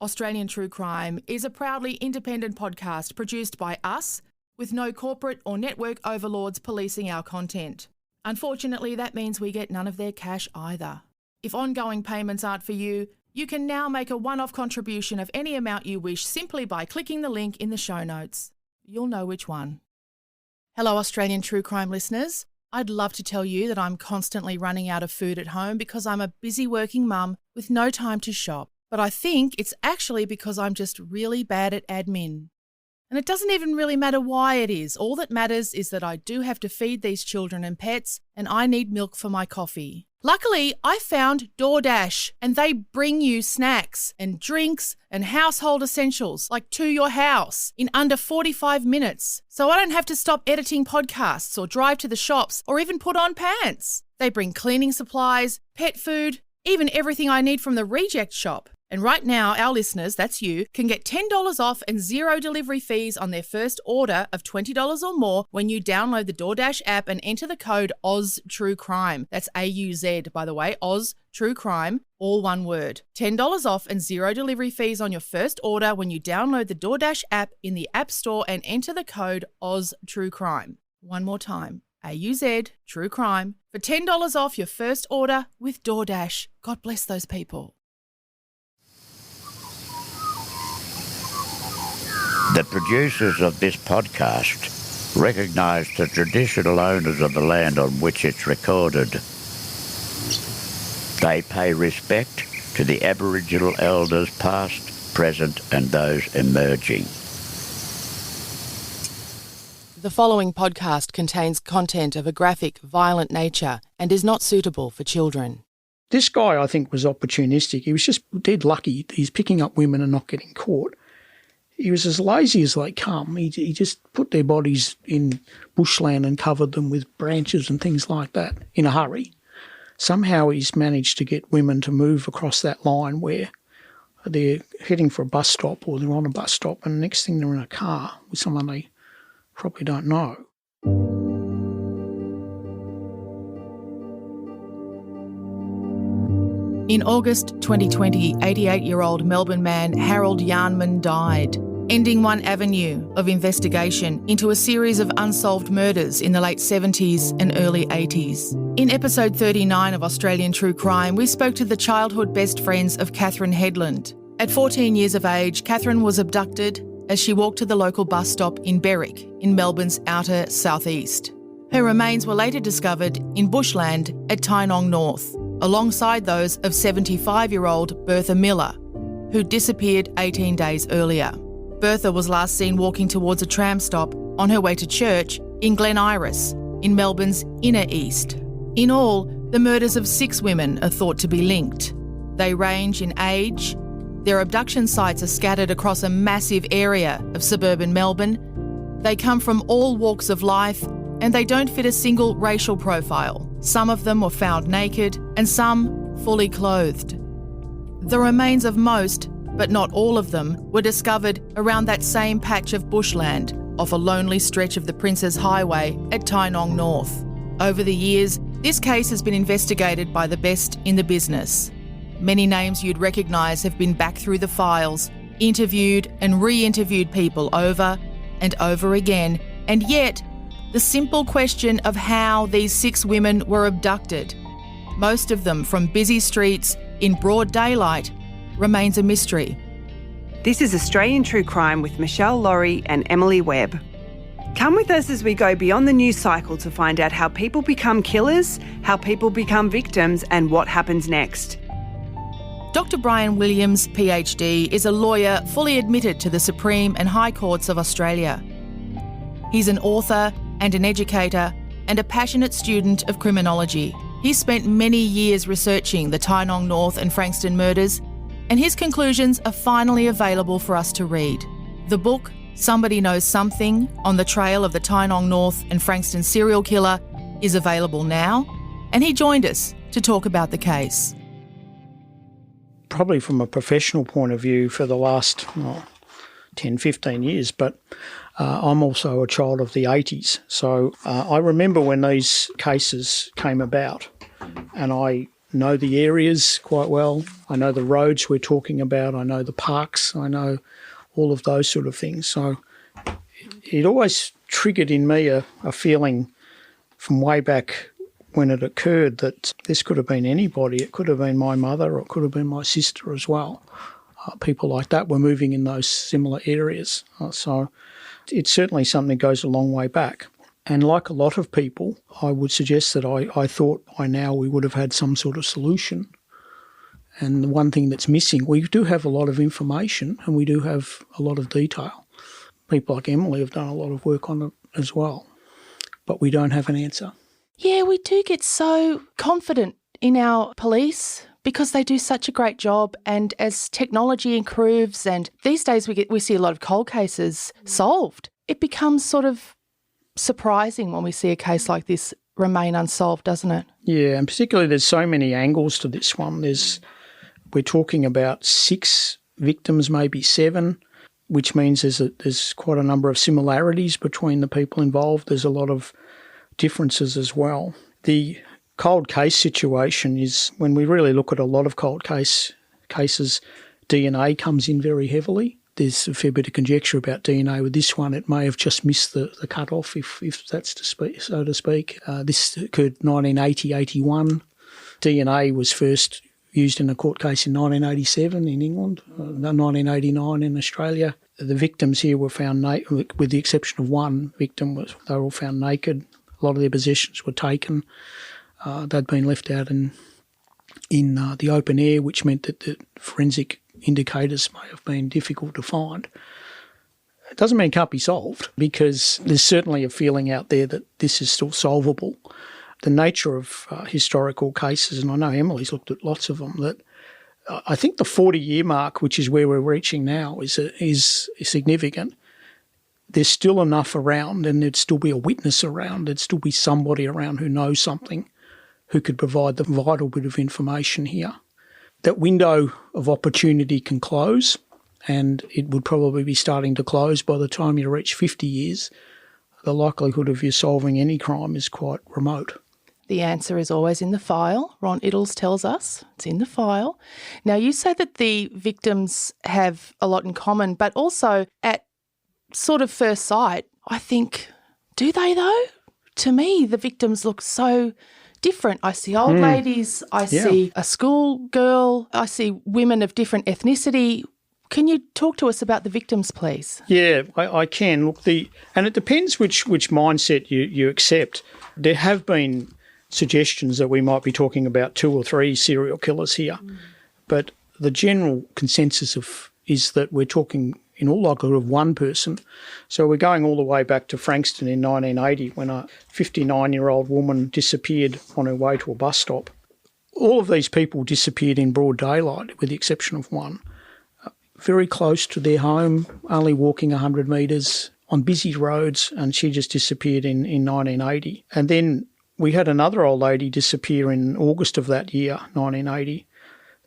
Australian True Crime is a proudly independent podcast produced by us, with no corporate or network overlords policing our content. Unfortunately, that means we get none of their cash either. If ongoing payments aren't for you, you can now make a one-off contribution of any amount you wish simply by clicking the link in the show notes. You'll know which one. Hello, Australian True Crime listeners. I'd love to tell you that I'm constantly running out of food at home because I'm a busy working mum with no time to shop. But I think it's actually because I'm just really bad at admin. And it doesn't even really matter why it is. All that matters is that I do have to feed these children and pets, and I need milk for my coffee. Luckily, I found DoorDash, and they bring you snacks and drinks and household essentials, like to your house, in under 45 minutes. So I don't have to stop editing podcasts or drive to the shops or even put on pants. They bring cleaning supplies, pet food, even everything I need from the reject shop. And right now, our listeners, that's you, can get $10 off and zero delivery fees on their first order of $20 or more when you download the DoorDash app and enter the code OzTrueCrime. That's AUZ, by the way, OzTrueCrime, all one word. $10 off and zero delivery fees on your first order when you download the DoorDash app in the App Store and enter the code OzTrueCrime. One more time. AUZ, True Crime, for $10 off your first order with DoorDash. God bless those people. The producers of this podcast recognise the traditional owners of the land on which it's recorded. They pay respect to the Aboriginal elders past, present and those emerging. The following podcast contains content of a graphic, violent nature and is not suitable for children. This guy, I think, was opportunistic. He was just dead lucky. He's picking up women and not getting caught. He was as lazy as they come. He just put their bodies in bushland and covered them with branches and things like that in a hurry. Somehow he's managed to get women to move across that line where they're heading for a bus stop or they're on a bus stop, and the next thing they're in a car with someone they probably don't know. In August 2020, 88-year-old Melbourne man Harold Yarnman died, ending one avenue of investigation into a series of unsolved murders in the late 70s and early 80s. In episode 39 of Australian True Crime, we spoke to the childhood best friends of Catherine Headland. At 14 years of age, Catherine was abducted as she walked to the local bus stop in Berwick, in Melbourne's outer southeast. Her remains were later discovered in bushland at Tynong North, alongside those of 75-year-old Bertha Miller, who disappeared 18 days earlier. Bertha was last seen walking towards a tram stop on her way to church in Glen Iris, in Melbourne's inner east. In all, the murders of 6 women are thought to be linked. They range in age. Their abduction sites are scattered across a massive area of suburban Melbourne. They come from all walks of life, and they don't fit a single racial profile. Some of them were found naked and some fully clothed. The remains of most, but not all of them, were discovered around that same patch of bushland off a lonely stretch of the Princes Highway at Tynong North. Over the years, this case has been investigated by the best in the business. Many names you'd recognise have been back through the files, interviewed and re-interviewed people over and over again, and yet the simple question of how these 6 women were abducted, most of them from busy streets in broad daylight, remains a mystery. This is Australian True Crime with Michelle Laurie and Emily Webb. Come with us as we go beyond the news cycle to find out how people become killers, how people become victims, and what happens next. Dr. Brian Willams, PhD, is a lawyer fully admitted to the Supreme and High Courts of Australia. He's an author and an educator and a passionate student of criminology. He's spent many years researching the Tynong North and Frankston murders, and his conclusions are finally available for us to read. The book, Somebody Knows Something, On the Trail of the Tynong North and Frankston Serial Killer, is available now, and he joined us to talk about the case. Probably from a professional point of view for the last 10, 15 years, but I'm also a child of the 80s. So I remember when these cases came about, and I know the areas quite well. I know the roads we're talking about. I know the parks. I know all of those sort of things. So it always triggered in me a feeling from way back when it occurred that this could have been anybody. It could have been my mother or it could have been my sister as well. People like that were moving in those similar areas. So it's certainly something that goes a long way back. And like a lot of people, I would suggest that I thought by now we would have had some sort of solution. And the one thing that's missing, we do have a lot of information and we do have a lot of detail. People like Emily have done a lot of work on it as well, but we don't have an answer. Yeah, we do get so confident in our police because they do such a great job, and as technology improves and these days we see a lot of cold cases solved, it becomes sort of surprising when we see a case like this remain unsolved, doesn't it? Yeah, and particularly there's so many angles to this one. We're talking about 6 victims, maybe 7, which means there's quite a number of similarities between the people involved. There's a lot of differences as well. The cold case situation is, when we really look at a lot of cold cases, DNA comes in very heavily. There's a fair bit of conjecture about DNA with this one. It may have just missed the cut-off, if that's so to speak. This occurred 1980-81. DNA was first used in a court case in 1987 in England, 1989 in Australia. The victims here were found naked, with the exception of one victim. They were all found naked. A lot of their possessions were taken. They'd been left out in the open air, which meant that the forensic indicators may have been difficult to find. It doesn't mean it can't be solved, because there's certainly a feeling out there that this is still solvable. The nature of historical cases, and I know Emily's looked at lots of them, that I think the 40-year mark, which is where we're reaching now, is significant. There's still enough around, and there'd still be a witness around. There'd still be somebody around who knows something, who could provide the vital bit of information here. That window of opportunity can close, and it would probably be starting to close by the time you reach 50 years. The likelihood of you solving any crime is quite remote. The answer is always in the file. Ron Iddles tells us it's in the file. Now, you say that the victims have a lot in common, but also at sort of first sight, I think, do they though? To me, the victims look so different. I see old ladies, I see a school girl, I see women of different ethnicity. Can you talk to us about the victims, please? Yeah, I can. Look, and it depends which mindset you accept. There have been suggestions that we might be talking about 2 or 3 serial killers here, but the general consensus is that we're talking in all likelihood of one person. So we're going all the way back to Frankston in 1980, when a 59-year-old woman disappeared on her way to a bus stop. All of these people disappeared in broad daylight, with the exception of one. Very close to their home, only walking 100 metres on busy roads, and she just disappeared in 1980. And then we had another old lady disappear in August of that year, 1980.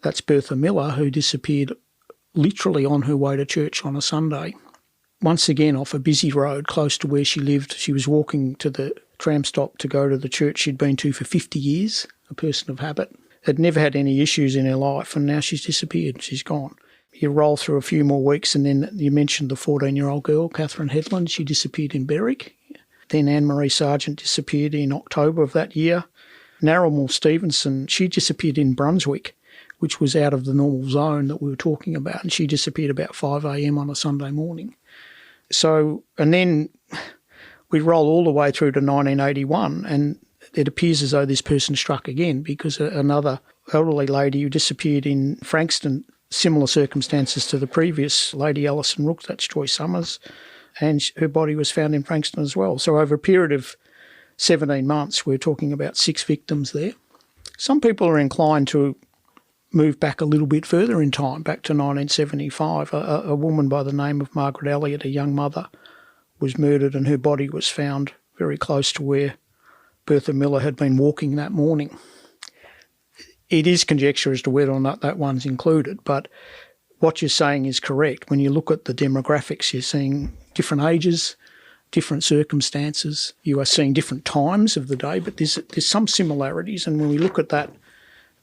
That's Bertha Miller, who disappeared literally on her way to church on a Sunday. Once again, off a busy road close to where she lived. She was walking to the tram stop to go to the church she'd been to for 50 years, a person of habit. Had never had any issues in her life, and now she's disappeared. She's gone. You roll through a few more weeks, and then you mentioned the 14-year-old girl, Catherine Headland. She disappeared in Berwick. Then Anne-Marie Sargent disappeared in October of that year. Narrelmore Stevenson, she disappeared in Brunswick, which was out of the normal zone that we were talking about, and she disappeared about 5 a.m. on a Sunday morning. So, and then we roll all the way through to 1981, and it appears as though this person struck again, because another elderly lady who disappeared in Frankston, similar circumstances to the previous lady, Allison Rook, that's Joy Summers, and her body was found in Frankston as well. So over a period of 17 months, we're talking about 6 victims there. Some people are inclined to move back a little bit further in time, back to 1975. A woman by the name of Margaret Elliott, a young mother, was murdered, and her body was found very close to where Bertha Miller had been walking that morning. It is conjecture as to whether or not that one's included, but what you're saying is correct. When you look at the demographics, you're seeing different ages, different circumstances. You are seeing different times of the day, but there's some similarities, and when we look at that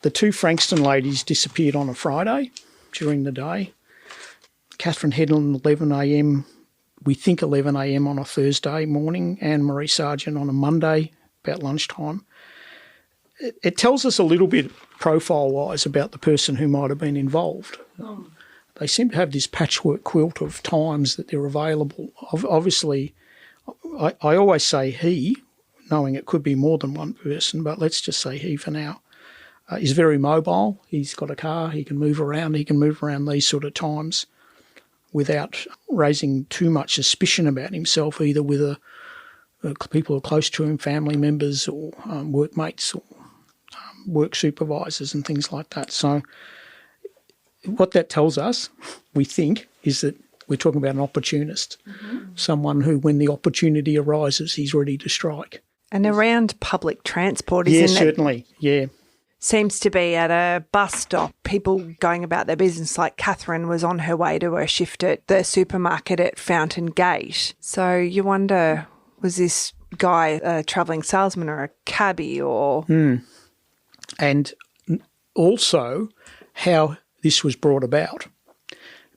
The two Frankston ladies disappeared on a Friday during the day. Catherine Headland, 11 a.m, we think 11 a.m. on a Thursday morning, Anne-Marie Sargent on a Monday about lunchtime. It tells us a little bit profile-wise about the person who might have been involved. They seem to have this patchwork quilt of times that they're available. Obviously, I always say he, knowing it could be more than one person, but let's just say he for now. He's very mobile. He's got a car. He can move around. He can move around these sort of times without raising too much suspicion about himself, either with people who are close to him, family members or workmates or work supervisors and things like that. So what that tells us, we think, is that we're talking about an opportunist, someone who, when the opportunity arises, he's ready to strike. And around public transport, isn't it? Yeah, certainly, yeah. Seems to be at a bus stop, people going about their business, like Catherine was on her way to her shift at the supermarket at Fountain Gate. So you wonder, was this guy a travelling salesman or a cabbie or... And also how this was brought about,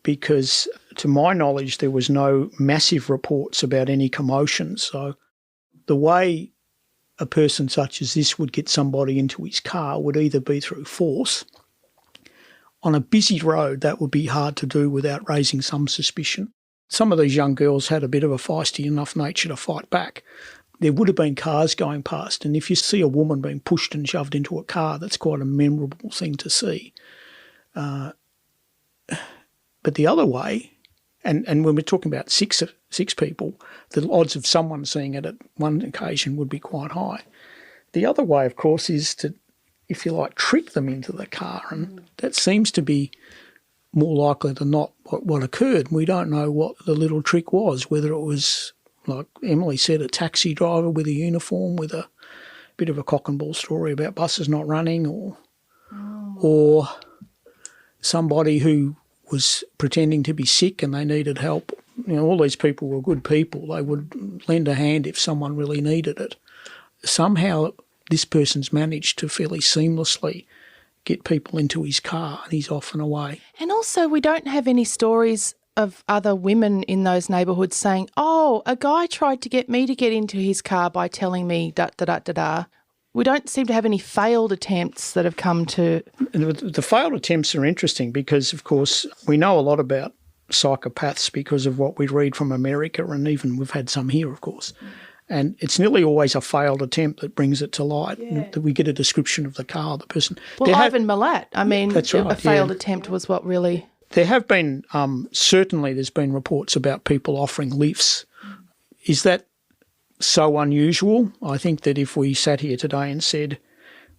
because to my knowledge there was no massive reports about any commotion. So the way a person such as this would get somebody into his car would either be through force. On a busy road, that would be hard to do without raising some suspicion. Some of these young girls had a bit of a feisty enough nature to fight back. There would have been cars going past, and if you see a woman being pushed and shoved into a car, that's quite a memorable thing to see. But the other way, and when we're talking about six people, the odds of someone seeing it at one occasion would be quite high. The other way, of course, is to, if you like, trick them into the car, and that seems to be more likely than not what occurred. We don't know what the little trick was, whether it was, like Emily said, a taxi driver with a uniform with a bit of a cock and ball story about buses not running, or somebody who was pretending to be sick and they needed help. You know, all these people were good people. They would lend a hand if someone really needed it. Somehow this person's managed to fairly seamlessly get people into his car and he's off and away. And also we don't have any stories of other women in those neighbourhoods saying, oh, a guy tried to get me to get into his car by telling me da-da-da-da-da. We don't seem to have any failed attempts that have come to... The failed attempts are interesting because, of course, we know a lot about psychopaths because of what we read from America, and even we've had some here, of course. And it's nearly always a failed attempt that brings it to light, that we get a description of the car, the person. Well, Ivan Milat, I mean, that's right, a failed attempt was what really... There have been, certainly there's been reports about people offering lifts. Is that so unusual? I think that if we sat here today and said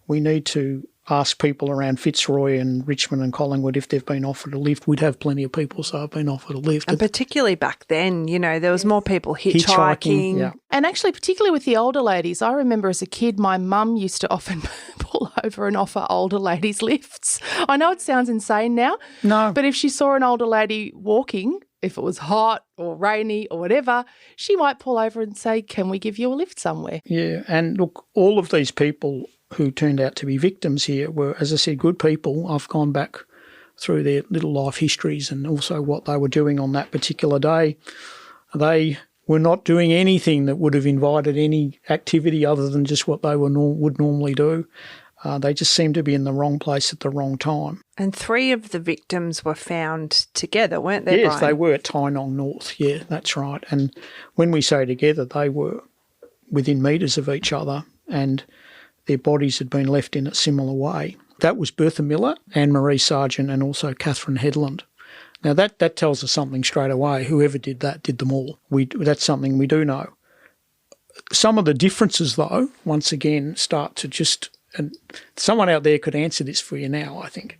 we need to ask people around Fitzroy and Richmond and Collingwood if they've been offered a lift, we'd have plenty of people say I've been offered a lift. And particularly back then, you know, there was more people hitchhiking. Yeah. And actually, particularly with the older ladies, I remember as a kid my mum used to often pull over and offer older ladies lifts. I know it sounds insane now, but if she saw an older lady walking, if it was hot or rainy or whatever, she might pull over and say, can we give you a lift somewhere? Yeah, and look, all of these people who turned out to be victims here were, as I said, good people. I've gone back through their little life histories and also what they were doing on that particular day. They were not doing anything that would have invited any activity other than just what they would normally do. They just seemed to be in the wrong place at the wrong time. And 3 of the victims were found together, weren't they, Yes, Brian? they were at Tynong North. Yeah, that's right. And when we say together, they were within metres of each other and their bodies had been left in a similar way. That was Bertha Miller, Anne-Marie Sargent and also Catherine Headland. Now, that tells us something straight away. Whoever did that did them all. That's something we do know. Some of the differences, though, once again, start to just... And someone out there could answer this for you now, I think.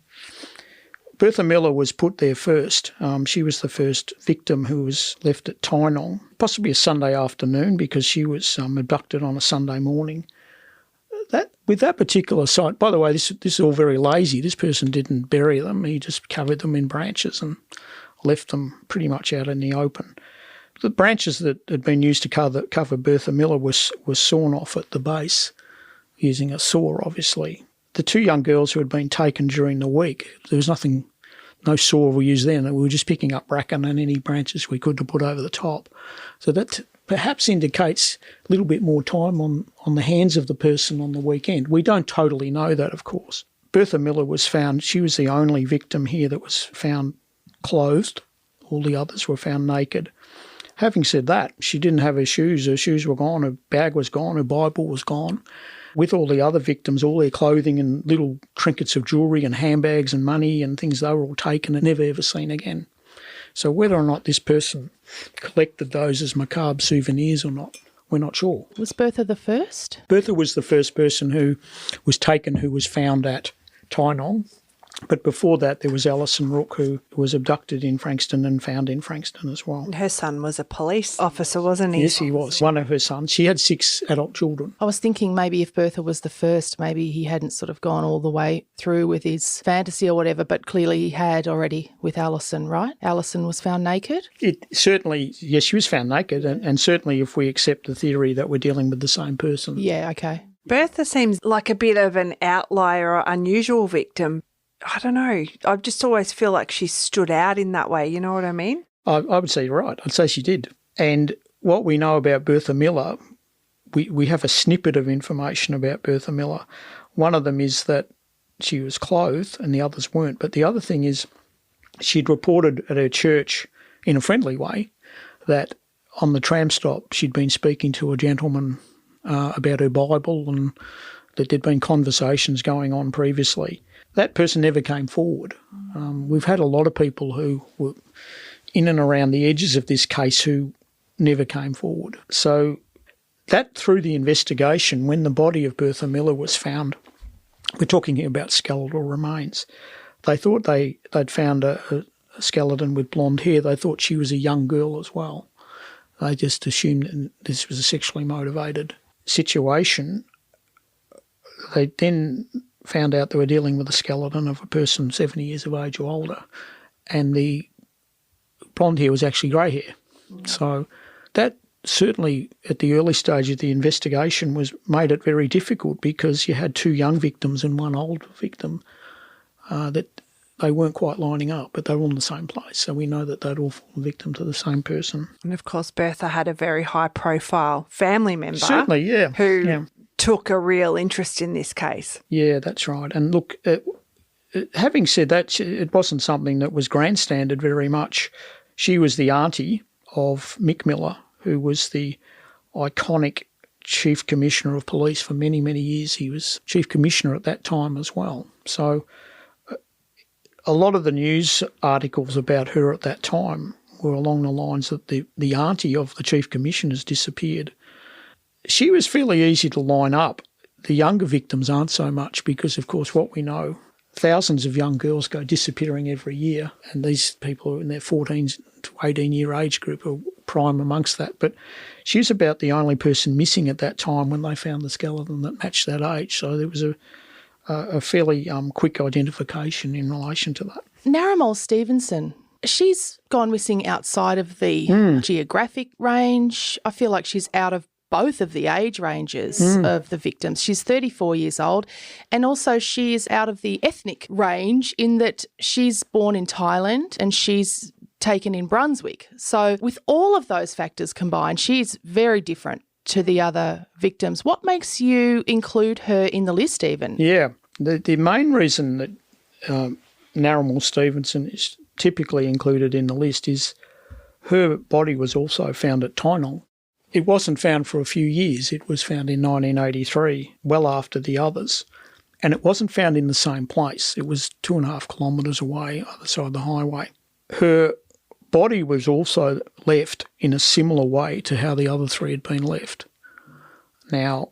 Bertha Miller was put there first. She was the first victim who was left at Tynong, possibly a Sunday afternoon because she was abducted on a Sunday morning. With that particular site, by the way, this is all very lazy. This person didn't bury them. He just covered them in branches and left them pretty much out in the open. The branches that had been used to cover Bertha Miller was sawn off at the base using a saw, obviously. the two young girls who had been taken during the week, there was nothing, no saw we used then. We were just picking up bracken and any branches we could to put over the top. So that perhaps indicates a little bit more time on the hands of the person on the weekend. We don't totally know that, of course. Bertha Miller was found, she was the only victim here that was found clothed. All the others were found naked. Having said that, she didn't have her shoes. Her shoes were gone, her bag was gone, her Bible was gone. With all the other victims, all their clothing and little trinkets of jewellery and handbags and money and things, they were all taken and never ever seen again. So whether or not this person collected those as macabre souvenirs or not, we're not sure. Was Bertha the first? Bertha was the first person who was taken, who was found at Tynong. But before that, there was Allison Rook, who was abducted in Frankston and found in Frankston as well. And her son was a police officer, wasn't he? Yes, he was. One of her sons. She had 6 adult children. I was thinking maybe if Bertha was the first, maybe he hadn't sort of gone all the way through with his fantasy or whatever, but clearly he had already with Allison, right? Allison was found naked? It certainly, yes, she was found naked, and certainly if we accept the theory that we're dealing with the same person. Yeah, okay. Bertha seems like a bit of an outlier or unusual victim. I don't know. I just always feel like she stood out in that way. You know what I mean? I would say you're right. I'd say she did. And what we know about Bertha Miller, we have a snippet of information about Bertha Miller. One of them is that she was clothed and the others weren't. But the other thing is she'd reported at her church in a friendly way that on the tram stop she'd been speaking to a gentleman about her Bible and that there'd been conversations going on previously. That person never came forward. We've had a lot of people who were in and around the edges of this case who never came forward. So that through the investigation, when the body of Bertha Miller was found, we're talking here about skeletal remains, they thought they'd found a skeleton with blonde hair. They thought she was a young girl as well. They just assumed that this was a sexually motivated situation. They then found out they were dealing with a skeleton of a person 70 years of age or older, and the blonde hair was actually grey hair. So that certainly at the early stage of the investigation made it very difficult because you had 2 young victims and 1 old victim that they weren't quite lining up, but they were all in the same place. So we know that they'd all fallen victim to the same person. And of course, Bertha had a very high-profile family member. Certainly, yeah. Who took a real interest in this case. Yeah, that's right. And look, having said that, it wasn't something that was grandstanded very much. She was the auntie of Mick Miller, who was the iconic Chief Commissioner of Police for many, many years. He was Chief Commissioner at that time as well. So a lot of the news articles about her at that time were along the lines that the auntie of the Chief Commissioner's disappeared. She was fairly easy to line up. The younger victims aren't so much because, of course, what we know, thousands of young girls go disappearing every year, and these people in their 14 to 18-year age group are prime amongst that. But she was about the only person missing at that time when they found the skeleton that matched that age. So there was a fairly quick identification in relation to that. Narramole Stevenson, she's gone missing outside of the geographic range. I feel like she's out of both of the age ranges of the victims. She's 34 years old, and also she is out of the ethnic range in that she's born in Thailand and she's taken in Brunswick. So with all of those factors combined, she's very different to the other victims. What makes you include her in the list even? Yeah, the main reason that Narramole Stevenson is typically included in the list is her body was also found at Tynong. It wasn't found for a few years. It was found in 1983, well after the others. And it wasn't found in the same place. It was 2.5 kilometres away, other side of the highway. Her body was also left in a similar way to how the other 3 had been left. Now,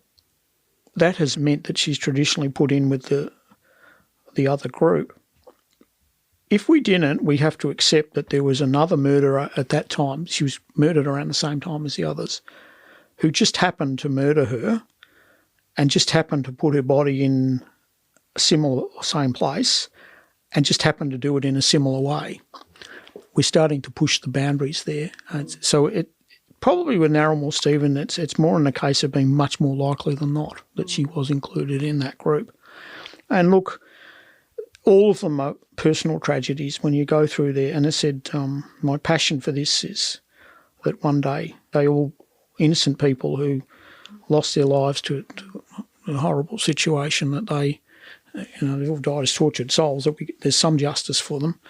that has meant that she's traditionally put in with the other group. If we didn't, we have to accept that there was another murderer at that time. She was murdered around the same time as the others, who just happened to murder her and just happened to put her body in a similar, same place and just happened to do it in a similar way. We're starting to push the boundaries there. So it probably with Narramole Stephen, it's more in the case of being much more likely than not that she was included in that group. And look, all of them are personal tragedies when you go through there. And I said, my passion for this is that one day they all innocent people who lost their lives to a horrible situation, that they, they've all died as tortured souls, that there's some justice for them.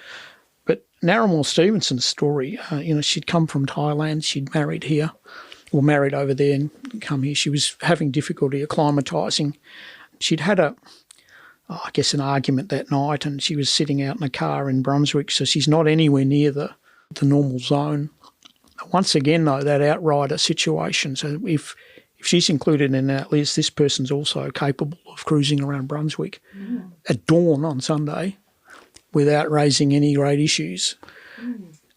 But Narramore Stevenson's story, she'd come from Thailand, she'd married here, or married over there and come here. She was having difficulty acclimatising. She'd had an argument that night, and she was sitting out in a car in Brunswick, so she's not anywhere near the normal zone. Once again, though, that outrider situation, so if she's included in that list, this person's also capable of cruising around Brunswick at dawn on Sunday without raising any great issues.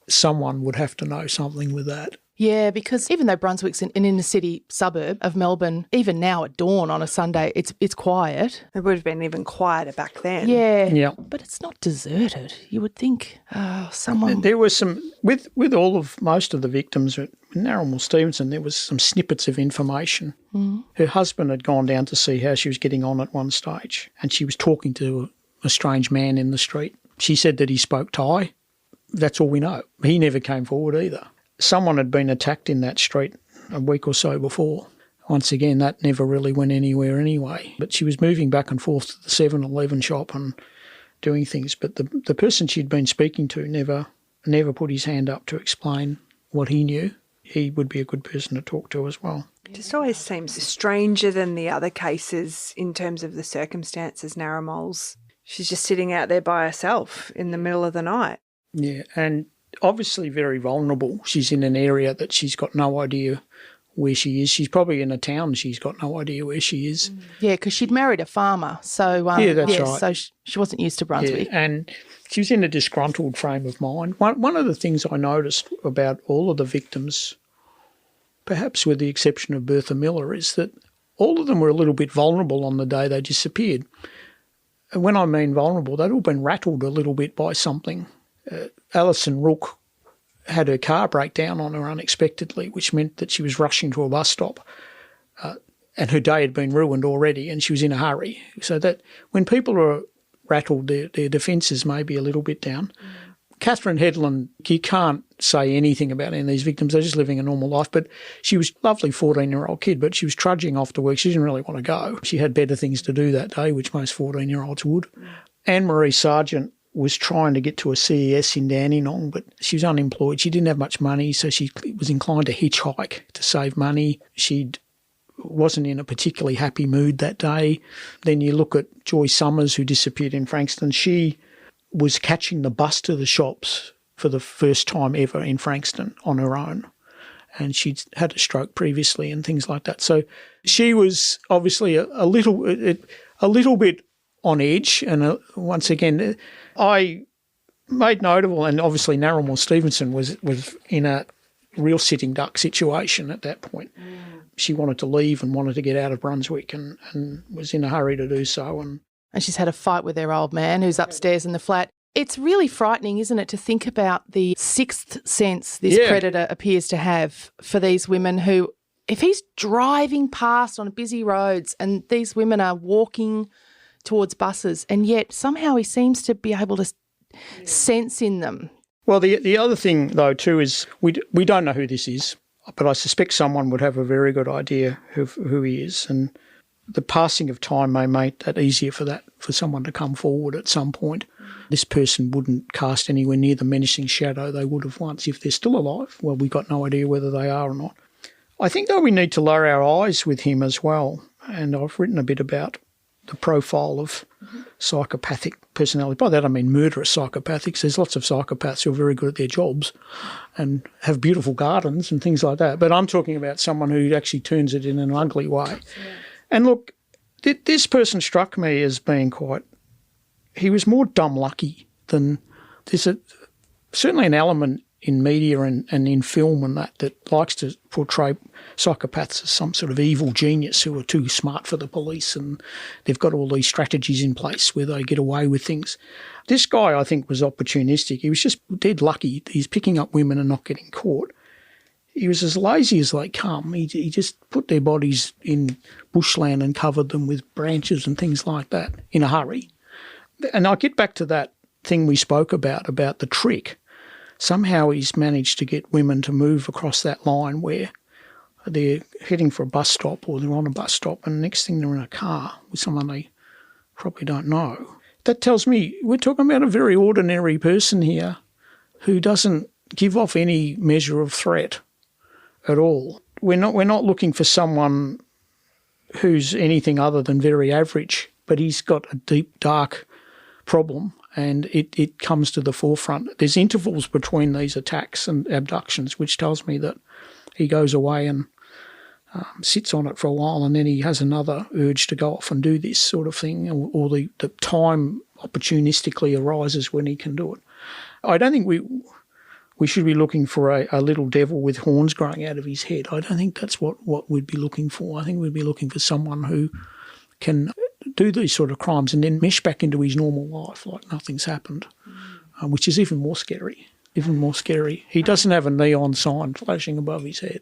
Someone would have to know something with that. Yeah, because even though Brunswick's an inner city suburb of Melbourne, even now at dawn on a Sunday, it's quiet. It would have been even quieter back then. Yeah. But it's not deserted. You would think someone... There was some, with most of the victims at Narramore Stevenson, there was some snippets of information. Her husband had gone down to see how she was getting on at one stage, and she was talking to a strange man in the street. She said that he spoke Thai. That's all we know. He never came forward either. Someone had been attacked in that street a week or so before. Once again, that never really went anywhere anyway. But she was moving back and forth to the 7-Eleven shop and doing things. But the person she'd been speaking to never put his hand up to explain what he knew. He would be a good person to talk to as well. It just always seems stranger than the other cases in terms of the circumstances, Narramole's. She's just sitting out there by herself in the middle of the night. Yeah, and obviously very vulnerable. She's in an area that she's got no idea where she is. She's probably in a town she's got no idea where she is. Yeah, because she'd married a farmer. So that's right. So she wasn't used to Brunswick. Yeah, and she was in a disgruntled frame of mind. One of the things I noticed about all of the victims, perhaps with the exception of Bertha Miller, is that all of them were a little bit vulnerable on the day they disappeared. And when I mean vulnerable, they'd all been rattled a little bit by something. Allison Rook had her car break down on her unexpectedly, which meant that she was rushing to a bus stop, and her day had been ruined already and she was in a hurry. So that when people are rattled, their defences may be a little bit down. Catherine Headland, you can't say anything about any of these victims. They're just living a normal life. But she was a lovely 14-year-old kid, but she was trudging off to work. She didn't really want to go. She had better things to do that day, which most 14-year-olds would. Anne-Marie Sargent was trying to get to a CES in Dandenong, but she was unemployed. She didn't have much money, so she was inclined to hitchhike to save money. She wasn't in a particularly happy mood that day. Then you look at Joy Summers, who disappeared in Frankston. She was catching the bus to the shops for the first time ever in Frankston on her own, and she'd had a stroke previously and things like that. So she was obviously a little bit on edge, and once again, I made notable, and obviously Narramore Stevenson was in a real sitting duck situation at that point. She wanted to leave and wanted to get out of Brunswick and was in a hurry to do so. And she's had a fight with her old man who's upstairs in the flat. It's really frightening, isn't it, to think about the sixth sense this predator appears to have for these women who, if he's driving past on busy roads and these women are walking towards buses, and yet somehow he seems to be able to sense in them. Well, the other thing, though, too, is we don't know who this is, but I suspect someone would have a very good idea of who he is, and the passing of time may make that easier for someone to come forward at some point. This person wouldn't cast anywhere near the menacing shadow they would have once if they're still alive. Well, we've got no idea whether they are or not. I think, though, we need to lower our eyes with him as well, and I've written a bit about the profile of psychopathic personality. By that I mean murderous psychopathics. There's lots of psychopaths who are very good at their jobs and have beautiful gardens and things like that. But I'm talking about someone who actually turns it in an ugly way. Yeah. And look, this person struck me as being he was more dumb lucky than there's certainly an element in media and in film and that likes to portray psychopaths as some sort of evil genius who are too smart for the police and they've got all these strategies in place where they get away with things. This guy, I think, was opportunistic. He was just dead lucky. He's picking up women and not getting caught. He was as lazy as they come. He just put their bodies in bushland and covered them with branches and things like that in a hurry. And I get back to that thing we spoke about the trick. Somehow he's managed to get women to move across that line where they're heading for a bus stop or they're on a bus stop, and the next thing they're in a car with someone they probably don't know. That tells me we're talking about a very ordinary person here who doesn't give off any measure of threat at all. We're not looking for someone who's anything other than very average, but he's got a deep, dark problem, and it comes to the forefront. There's intervals between these attacks and abductions, which tells me that he goes away and sits on it for a while, and then he has another urge to go off and do this sort of thing, or the time opportunistically arises when he can do it. I don't think we should be looking for a little devil with horns growing out of his head. I don't think that's what we'd be looking for. I think we'd be looking for someone who can do these sort of crimes and then mesh back into his normal life like nothing's happened, which is even more scary. Even more scary. He doesn't have a neon sign flashing above his head.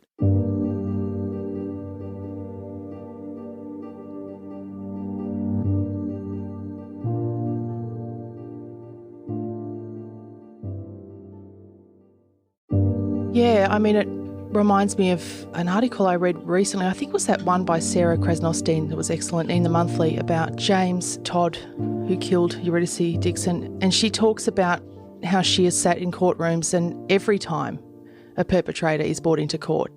Yeah, I mean, it reminds me of an article I read recently. I think it was that one by Sarah Krasnostein that was excellent in the Monthly about James Todd, who killed Eurydice Dixon. And she talks about how she has sat in courtrooms and every time a perpetrator is brought into court,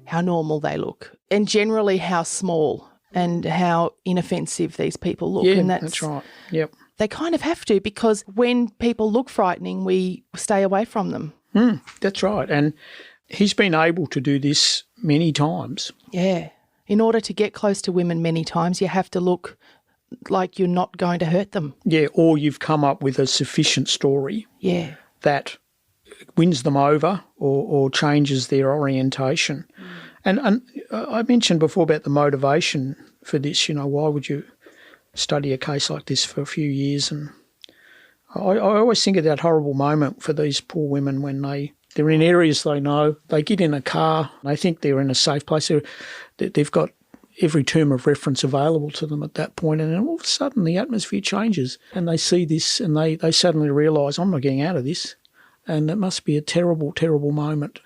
how normal they look, and generally how small and how inoffensive these people look. Yeah, and that's right. Yep. They kind of have to, because when people look frightening, we stay away from them. That's right. And he's been able to do this many times. Yeah. In order to get close to women many times, you have to look like you're not going to hurt them. Yeah, or you've come up with a sufficient story that wins them over or changes their orientation. And I mentioned before about the motivation for this. Why would you study a case like this for a few years? And I always think of that horrible moment for these poor women when they're in areas they know, they get in a car, they think they're in a safe place. They've got every term of reference available to them at that point, and then all of a sudden the atmosphere changes and they see this and they suddenly realise, I'm not getting out of this, and it must be a terrible, terrible moment.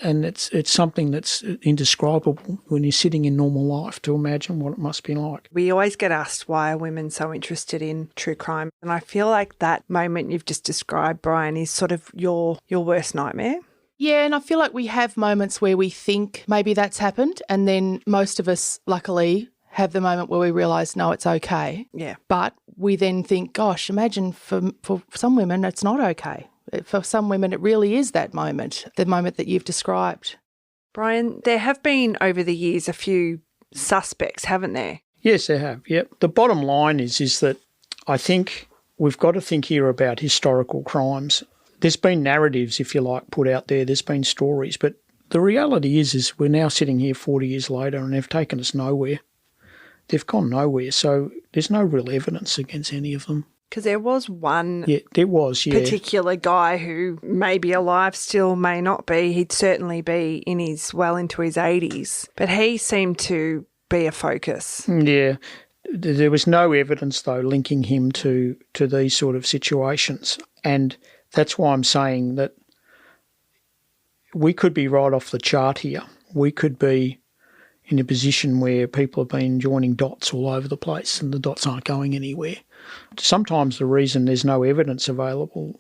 And it's something that's indescribable when you're sitting in normal life to imagine what it must be like. We always get asked, why are women so interested in true crime? And I feel like that moment you've just described, Brian, is sort of your worst nightmare. Yeah, and I feel like we have moments where we think maybe that's happened, and then most of us, luckily, have the moment where we realise, no, it's okay. Yeah. But we then think, gosh, imagine for some women it's not okay. For some women it really is that moment, the moment that you've described. Brian, there have been over the years a few suspects, haven't there? Yes, there have, yep. The bottom line is that I think we've got to think here about historical crimes. There's been narratives, if you like, put out there. There's been stories. But the reality is we're now sitting here 40 years later and they've taken us nowhere. They've gone nowhere. So there's no real evidence against any of them. Because there was one particular guy who may be alive still, may not be. He'd certainly be well into his 80s. But he seemed to be a focus. Yeah. There was no evidence, though, linking him to these sort of situations. And that's why I'm saying that we could be right off the chart here. We could be in a position where people have been joining dots all over the place and the dots aren't going anywhere. Sometimes the reason there's no evidence available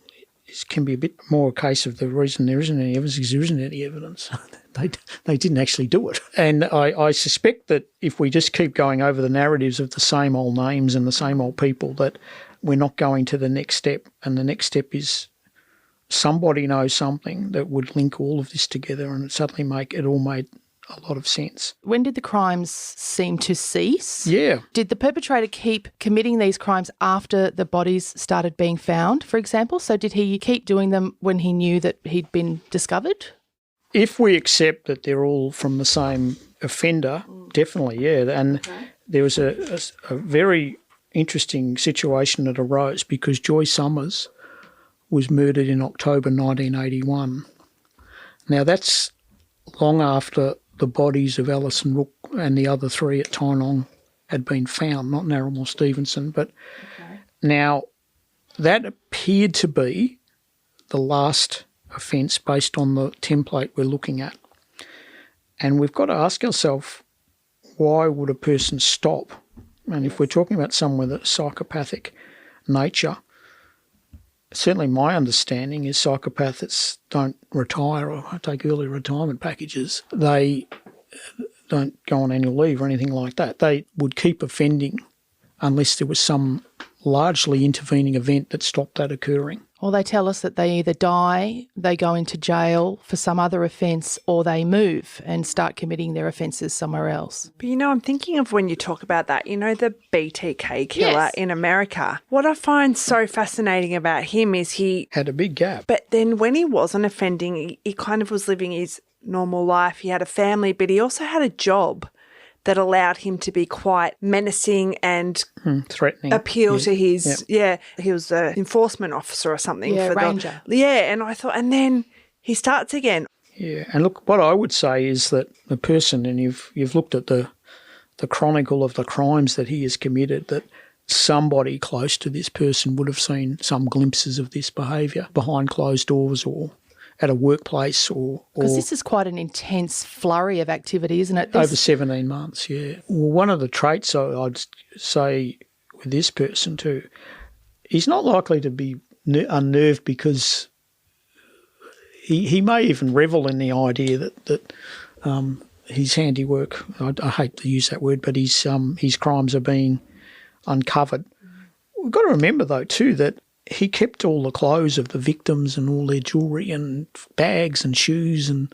can be a bit more a case of the reason there isn't any evidence because there isn't any evidence. They didn't actually do it. And I suspect that if we just keep going over the narratives of the same old names and the same old people, that we're not going to the next step. And the next step is somebody knows something that would link all of this together and suddenly make it all made a lot of sense. When did the crimes seem to cease? Yeah. Did the perpetrator keep committing these crimes after the bodies started being found, for example? So did he keep doing them when he knew that he'd been discovered? If we accept that they're all from the same offender, definitely, yeah. And there was a very interesting situation that arose because Joy Summers was murdered in October 1981. Now that's long after the bodies of Allison Rook and the other three at Tynong had been found, not Narromore Stevenson. But now that appeared to be the last offence based on the template we're looking at. And we've got to ask ourselves, why would a person stop? And if we're talking about someone with a psychopathic nature, certainly my understanding is psychopaths don't retire or take early retirement packages. They don't go on annual leave or anything like that. They would keep offending unless there was some largely intervening event that stopped that occurring. Or they tell us that they either die, they go into jail for some other offence, or they move and start committing their offences somewhere else. But, I'm thinking of when you talk about that, the BTK killer in America. What I find so fascinating about him is he had a big gap. But then when he wasn't offending, he kind of was living his normal life. He had a family, but he also had a job that allowed him to be quite menacing and threatening. Appeal to his, he was an enforcement officer or something. Yeah, ranger. And I thought, and then he starts again. Yeah, and look, what I would say is that the person, and you've looked at the chronicle of the crimes that he has committed, that somebody close to this person would have seen some glimpses of this behaviour behind closed doors or at a workplace or... Because this is quite an intense flurry of activity, isn't it? Over 17 months, yeah. Well, one of the traits I'd say with this person too, he's not likely to be unnerved because he may even revel in the idea that his handiwork, I hate to use that word, but his crimes are being uncovered. We've got to remember though too that he kept all the clothes of the victims and all their jewellery and bags and shoes and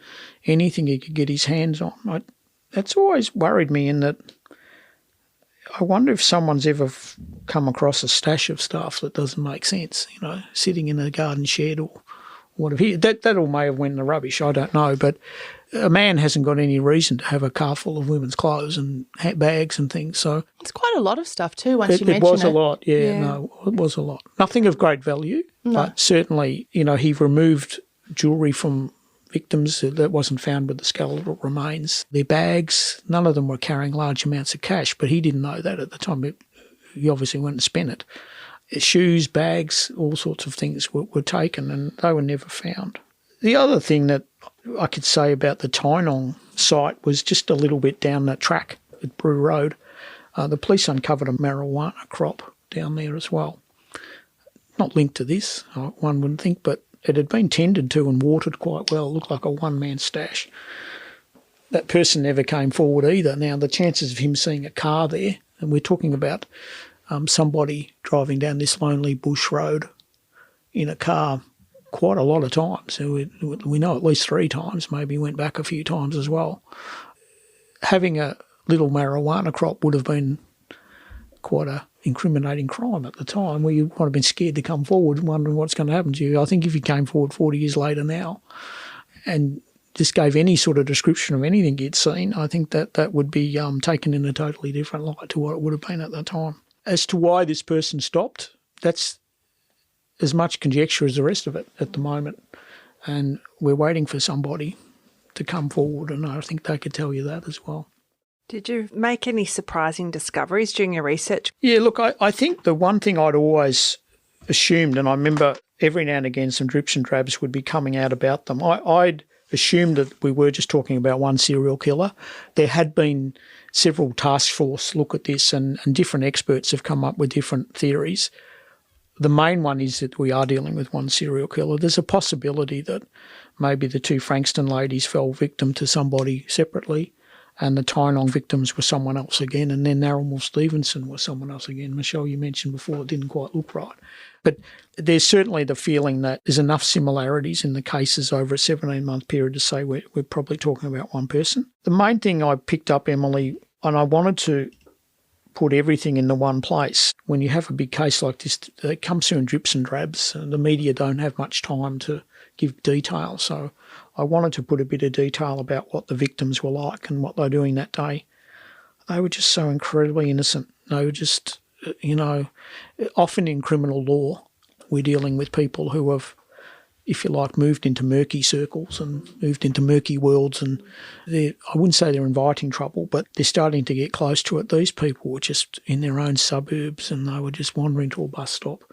anything he could get his hands on. That's always worried me in that I wonder if someone's ever come across a stash of stuff that doesn't make sense, sitting in a garden shed or whatever. That all may have went in the rubbish, I don't know, but a man hasn't got any reason to have a car full of women's clothes and bags and things. So it's quite a lot of stuff too once you mention it. It was a lot, no, it was a lot. Nothing of great value, but certainly, he removed jewellery from victims that wasn't found with the skeletal remains. Their bags, none of them were carrying large amounts of cash, but he didn't know that at the time. He obviously went and spent it. Shoes, bags, all sorts of things were taken and they were never found. The other thing that I could say about the Tynong site was just a little bit down that track at Brew Road. The police uncovered a marijuana crop down there as well. Not linked to this, one wouldn't think, but it had been tended to and watered quite well. It looked like a one-man stash. That person never came forward either. Now, the chances of him seeing a car there, and we're talking about somebody driving down this lonely bush road in a car quite a lot of times. So we know at least 3 times, maybe went back a few times as well. Having a little marijuana crop would have been quite a incriminating crime at the time, where you might have been scared to come forward wondering what's going to happen to you. I think if you came forward 40 years later now and just gave any sort of description of anything you'd seen, I think that would be taken in a totally different light to what it would have been at the time. As to why this person stopped, that's as much conjecture as the rest of it at the moment. And we're waiting for somebody to come forward, and I think they could tell you that as well. Did you make any surprising discoveries during your research? Yeah, look, I think the one thing I'd always assumed, and I remember every now and again some drips and drabs would be coming out about them, I'd assumed that we were just talking about one serial killer. There had been several task force look at this, and different experts have come up with different theories. The main one is that we are dealing with one serial killer. There's a possibility that maybe the 2 Frankston ladies fell victim to somebody separately, and the Tynong victims were someone else again, and then Narromore Stevenson was someone else again. Michelle, you mentioned before it didn't quite look right. But there's certainly the feeling that there's enough similarities in the cases over a 17-month period to say we're probably talking about one person. The main thing I picked up, Emily, and I wanted to put everything in the one place. When you have a big case like this, it comes through in drips and drabs, and the media don't have much time to give detail. So I wanted to put a bit of detail about what the victims were like and what they were doing that day. They were just so incredibly innocent. They were just, often in criminal law, we're dealing with people who have if you like, moved into murky circles and moved into murky worlds. And I wouldn't say they're inviting trouble, but they're starting to get close to it. These people were just in their own suburbs and they were just wandering to a bus stop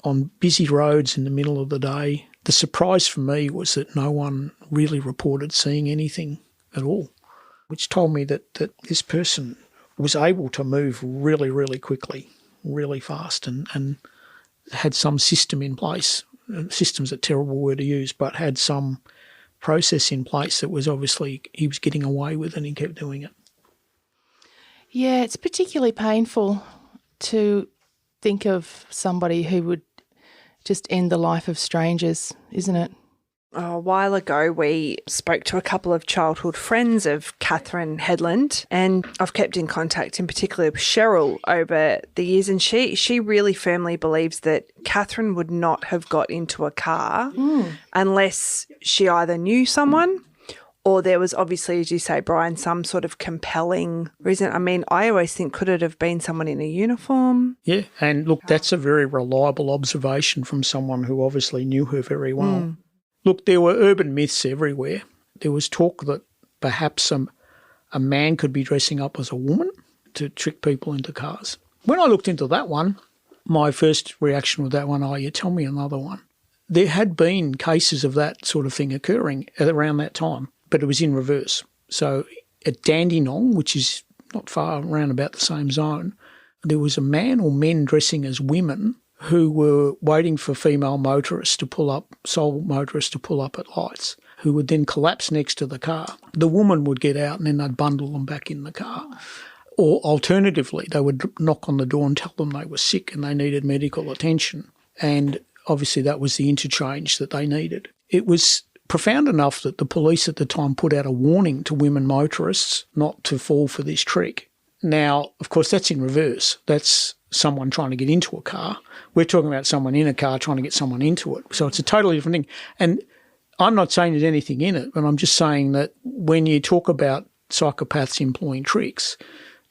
on busy roads in the middle of the day. The surprise for me was that no one really reported seeing anything at all, which told me that this person was able to move really, really quickly, really fast, and had some system in place. System's a terrible word to use, but had some process in place that was obviously he was getting away with, and he kept doing it. Yeah, it's particularly painful to think of somebody who would just end the life of strangers, isn't it? A while ago, we spoke to a couple of childhood friends of Catherine Headland, and I've kept in contact in particular with Cheryl over the years, and she really firmly believes that Catherine would not have got into a car unless she either knew someone or there was obviously, as you say, Brian, some sort of compelling reason. I mean, I always think, could it have been someone in a uniform? Yeah, and look, that's a very reliable observation from someone who obviously knew her very well. Look, there were urban myths everywhere. There was talk that perhaps a man could be dressing up as a woman to trick people into cars. When I looked into that one, my first reaction with that one, you tell me another one. There had been cases of that sort of thing occurring around that time, but it was in reverse. So at Dandenong, which is not far around about the same zone, there was a man or men dressing as women who were waiting for female motorists to pull up, sole motorists to pull up at lights, who would then collapse next to the car. The woman would get out and then they'd bundle them back in the car. Or alternatively, they would knock on the door and tell them they were sick and they needed medical attention. And obviously that was the interchange that they needed. It was profound enough that the police at the time put out a warning to women motorists not to fall for this trick. Now, of course, that's in reverse. That's someone trying to get into a car. We're talking about someone in a car trying to get someone into it. So it's a totally different thing. And I'm not saying there's anything in it, but I'm just saying that when you talk about psychopaths employing tricks,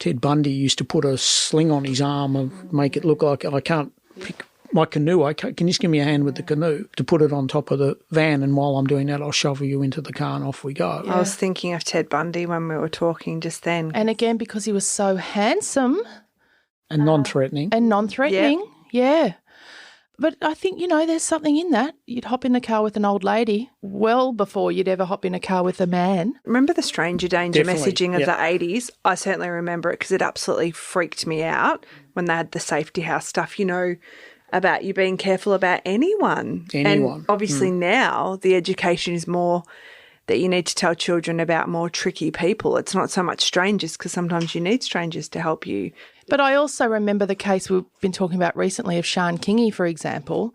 Ted Bundy used to put a sling on his arm and make it look like I can't pick my canoe. Can you just give me a hand with the canoe to put it on top of the van, and while I'm doing that, I'll shovel you into the car and off we go. I was thinking of Ted Bundy when we were talking just then. And again, because he was so handsome. And non-threatening. Yeah. But I think, there's something in that. You'd hop in the car with an old lady well before you'd ever hop in a car with a man. Remember the stranger danger Definitely, messaging of the 80s? I certainly remember it because it absolutely freaked me out when they had the safety house stuff, about you being careful about anyone. And obviously now the education is more that you need to tell children about more tricky people. It's not so much strangers, because sometimes you need strangers to help you. But I also remember the case we've been talking about recently of Sian Kingy, for example,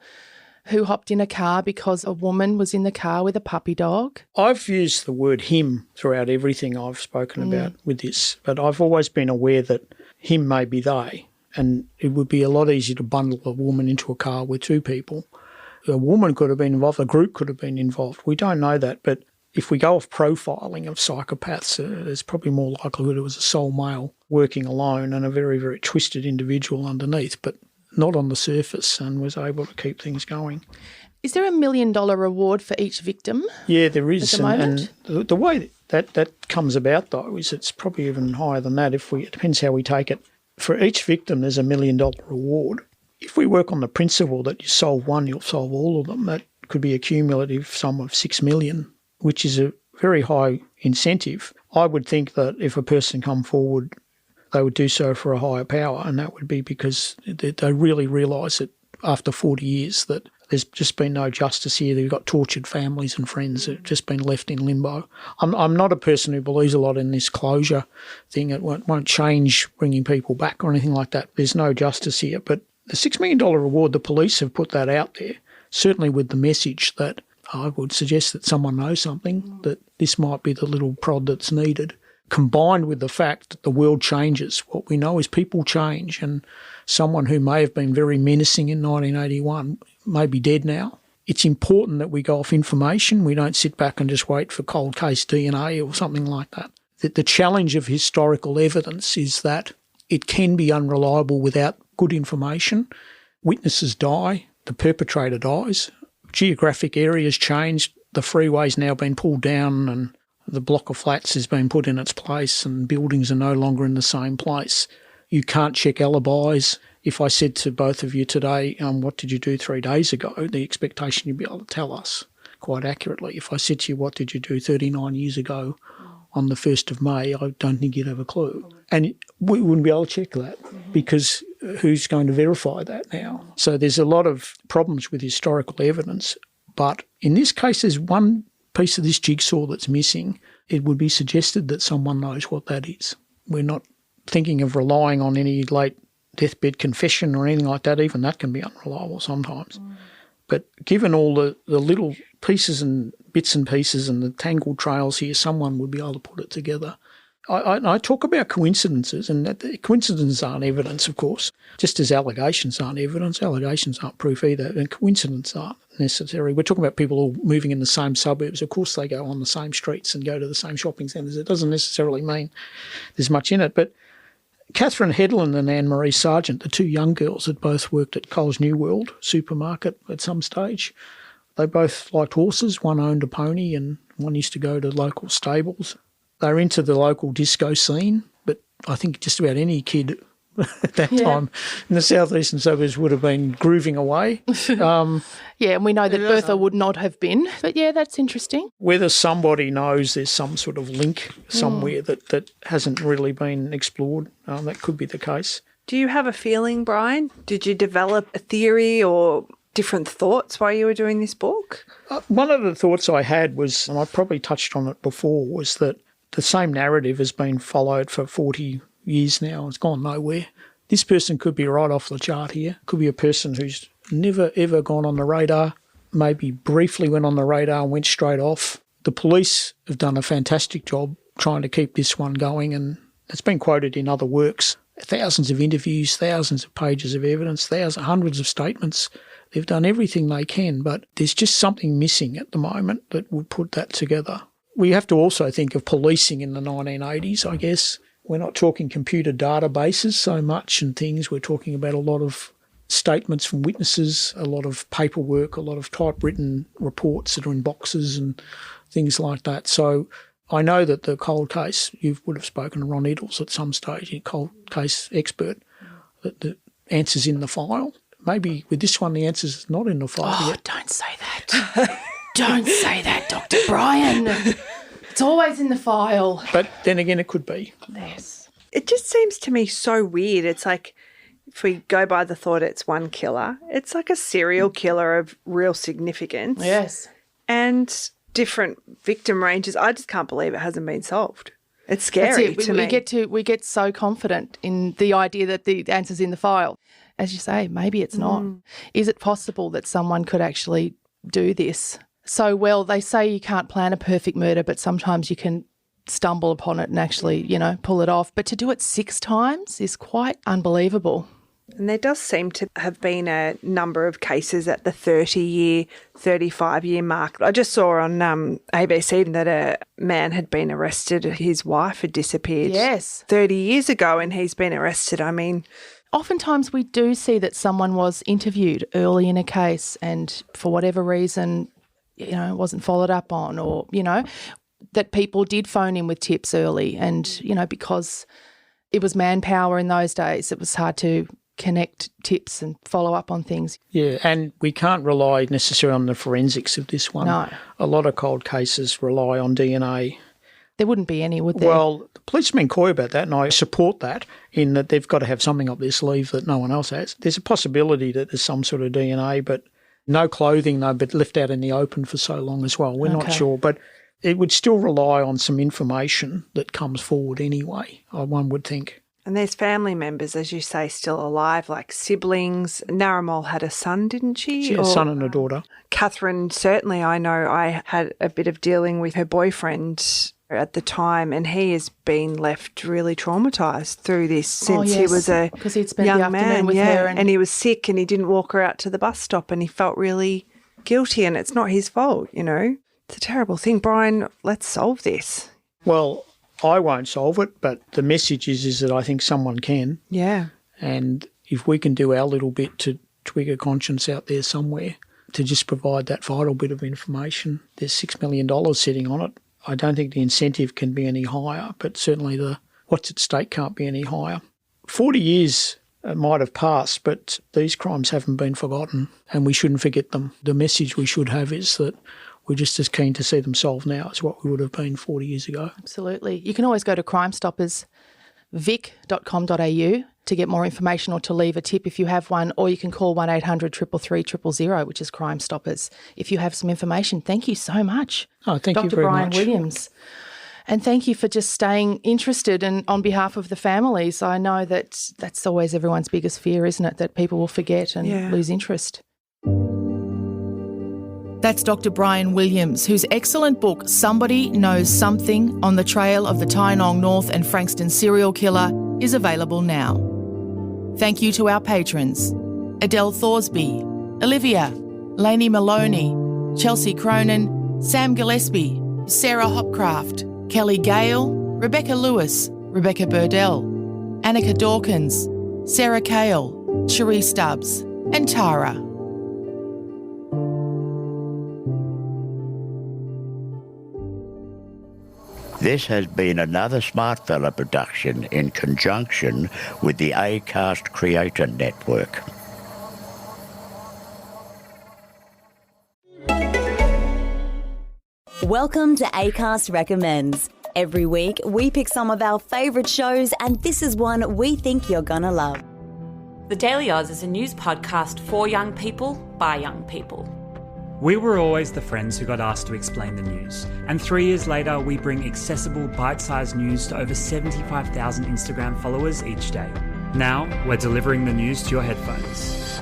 who hopped in a car because a woman was in the car with a puppy dog. I've used the word him throughout everything I've spoken about with this, but I've always been aware that him may be they, and it would be a lot easier to bundle a woman into a car with two people. A woman could have been involved, a group could have been involved. We don't know that, but if we go off profiling of psychopaths, there's probably more likelihood it was a sole male working alone and a very, very twisted individual underneath, but not on the surface, and was able to keep things going. Is there $1 million reward for each victim? Yeah, there is. At the moment? And the way that comes about, though, is it's probably even higher than that. It depends how we take it. For each victim, there's $1 million reward. If we work on the principle that you solve one, you'll solve all of them, that could be a cumulative sum of $6 million, which is a very high incentive. I would think that if a person come forward, they would do so for a higher power, and that would be because they really realise that after 40 years that there's just been no justice here. They've got tortured families and friends that have just been left in limbo. I'm not a person who believes a lot in this closure thing. It won't change bringing people back or anything like that. There's no justice here. But the $6 million reward, the police have put that out there, certainly with the message that I would suggest that someone knows something, that this might be the little prod that's needed, combined with the fact that the world changes. What we know is people change, and someone who may have been very menacing in 1981 may be dead now. It's important that we go off information. We don't sit back and just wait for cold case DNA or something like that. The challenge of historical evidence is that it can be unreliable without good information. Witnesses die, the perpetrator dies, geographic area's changed. The freeway's now been pulled down and the block of flats has been put in its place and buildings are no longer in the same place. You can't check alibis. If I said to both of you today, what did you do 3 days ago, the expectation you'd be able to tell us quite accurately. If I said to you, what did you do 39 years ago on the 1st of May, I don't think you'd have a clue. And we wouldn't be able to check that because who's going to verify that now? So there's a lot of problems with historical evidence. But in this case, there's one piece of this jigsaw that's missing. It would be suggested that someone knows what that is. We're not thinking of relying on any late deathbed confession or anything like that. Even that can be unreliable sometimes. But given all the little pieces and bits and pieces and the tangled trails here, someone would be able to put it together. I talk about coincidences, and that coincidences aren't evidence, of course, just as allegations aren't evidence. Allegations aren't proof either, and coincidences aren't necessary. We're talking about people all moving in the same suburbs. Of course they go on the same streets and go to the same shopping centres. It doesn't necessarily mean there's much in it. But Catherine Headland and Anne-Marie Sargent, the two young girls, had both worked at Coles New World supermarket at some stage. They both liked horses. One owned a pony and one used to go to local stables. They were into the local disco scene, but I think just about any kid at that time in the southeastern suburbs would have been grooving away. And we know that Bertha would not have been. But yeah, that's interesting. Whether somebody knows there's some sort of link somewhere that hasn't really been explored, that could be the case. Do you have a feeling, Brian? Did you develop a theory or different thoughts while you were doing this book? One of the thoughts I had was, and I probably touched on it before, was that the same narrative has been followed for 40 years now. It's gone nowhere. This person could be right off the chart here. Could be a person who's never, ever gone on the radar, maybe briefly went on the radar and went straight off. The police have done a fantastic job trying to keep this one going, and it's been quoted in other works. Thousands of interviews, thousands of pages of evidence, hundreds of statements. They've done everything they can, but there's just something missing at the moment that would put that together. We have to also think of policing in the 1980s, I guess. We're not talking computer databases so much and things. We're talking about a lot of statements from witnesses, a lot of paperwork, a lot of typewritten reports that are in boxes and things like that. So I know that the cold case, you would have spoken to Ron Eddles at some stage, a cold case expert, that the answer's in the file. Maybe with this one the answer's not in the file yet. Don't say that. Don't say that, Dr. Brian. It's always in the file. But then again, it could be. Yes. It just seems to me so weird. It's like, if we go by the thought it's one killer, it's like a serial killer of real significance. Yes. And different victim ranges. I just can't believe it hasn't been solved. It's scary to me. We get so confident in the idea that the answer's in the file. As you say, maybe it's not. Is it possible that someone could actually do this so well? They say you can't plan a perfect murder, but sometimes you can stumble upon it and actually, pull it off. But to do it 6 times is quite unbelievable. And there does seem to have been a number of cases at the 30-year, 35-year mark. I just saw on ABC that a man had been arrested. His wife had disappeared 30 years ago and he's been arrested. I mean, oftentimes we do see that someone was interviewed early in a case and for whatever reason, wasn't followed up on, or, that people did phone in with tips early and, because it was manpower in those days, it was hard to connect tips and follow up on things. Yeah, and we can't rely necessarily on the forensics of this one. No. A lot of cold cases rely on DNA. There wouldn't be any, would there? Well, the police have been coy about that, and I support that in that they've got to have something up their sleeve that no one else has. There's a possibility that there's some sort of DNA, but no clothing, though, but left out in the open for so long as well. We're not sure, but it would still rely on some information that comes forward anyway, one would think. And there's family members, as you say, still alive, like siblings. Naramol had a son, didn't she? She had a son and a daughter. Catherine, certainly, I know I had a bit of dealing with her boyfriend at the time, and he has been left really traumatised through this since he was a young man with her. And he was sick and he didn't walk her out to the bus stop and he felt really guilty, and it's not his fault, It's a terrible thing. Brian, let's solve this. Well, I won't solve it, but the message is that I think someone can. Yeah. And if we can do our little bit to twig a conscience out there somewhere, to just provide that vital bit of information. There's $6 million sitting on it. I don't think the incentive can be any higher, but certainly the what's at stake can't be any higher. 40 years might have passed, but these crimes haven't been forgotten, and we shouldn't forget them. The message we should have is that we're just as keen to see them solved now as what we would have been 40 years ago. Absolutely. You can always go to crimestoppersvic.com.au to get more information or to leave a tip if you have one, or you can call 1800 333 000, which is Crime Stoppers, if you have some information. Thank you so much. Oh, thank you very much. Dr. Brian Willams. And thank you for just staying interested, and on behalf of the families. I know that that's always everyone's biggest fear, isn't it, that people will forget and lose interest. That's Dr. Brian Willams, whose excellent book, Somebody Knows Something, On the Trail of the Tynong North and Frankston Serial Killer, is available now. Thank you to our patrons: Adele Thorsby, Olivia, Lainey Maloney, Chelsea Cronin, Sam Gillespie, Sarah Hopcraft, Kelly Gale, Rebecca Lewis, Rebecca Burdell, Annika Dawkins, Sarah Kale, Cherie Stubbs, and Tara. This has been another Smartfella production in conjunction with the Acast Creator Network. Welcome to Acast Recommends. Every week, we pick some of our favourite shows, and this is one we think you're gonna love. The Daily Oz is a news podcast for young people, by young people. We were always the friends who got asked to explain the news, and 3 years later we bring accessible, bite-sized news to over 75,000 Instagram followers each day. Now we're delivering the news to your headphones.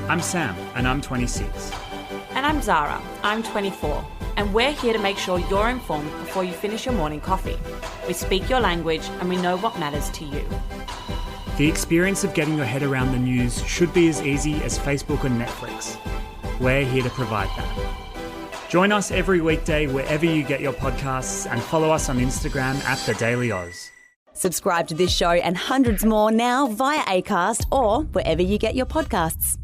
I'm Sam, and I'm 26. And I'm Zara, I'm 24, and we're here to make sure you're informed before you finish your morning coffee. We speak your language and we know what matters to you. The experience of getting your head around the news should be as easy as Facebook and Netflix. We're here to provide that. Join us every weekday wherever you get your podcasts, and follow us on Instagram at The Daily Oz. Subscribe to this show and hundreds more now via Acast or wherever you get your podcasts.